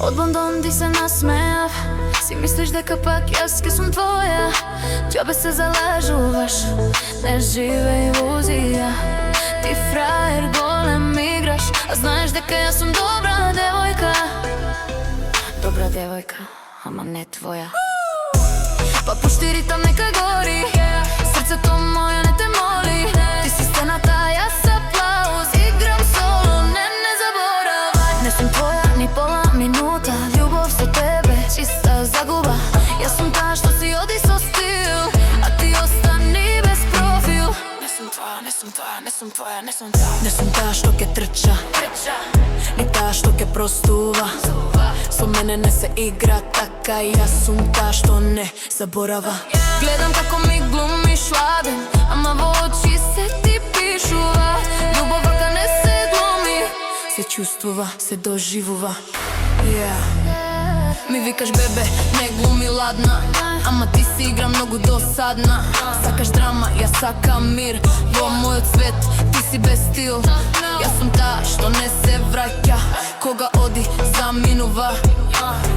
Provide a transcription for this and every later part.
Од Лондон ти се насмеав, си мислиш дека пак јас ке сум твоја. Џабе се залажуваш, не живе илузија. Ти фраер голем играш, а знаеш дека јас сум добра девојка. Добра девојка, ама не твоја. Па пушти ритам нека гори, срцето моје не те моли. Ти си сцената, јас аплауз, играм соло, не заборавај. Не сум твоја ни пола минута, љубов со тебе, чиста загуба. Јас сум таа што си оди со стил, а ти остани без профил. Не сум твоја, не сум твоја, не сум твоја, не сум твоја. Не сум таа што ке трча, ни таа што ке простува. Со мене не се игра така, јас сум таа што не заборава. Гледам како ми глумиш ладен, ама во очи се ти пишува. Љубов вака не се глуми, се чувствува, се доживува. Ми викаш бебе, не глуми ладна, ама ти си игра многу досадна. Сакаш драма, јас сакам мир. Во мојот свет, ти си без стил. Јас сум таа што не се враќа, кога оди заминува.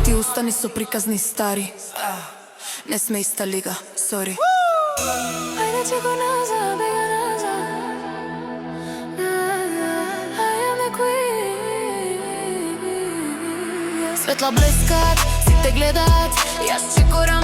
Ти устани со приказни стари, не сме иста лига, сори. Ајде че го назад, бега назад. I am the queen. Светла блескат, сите гледат, јас чекорам.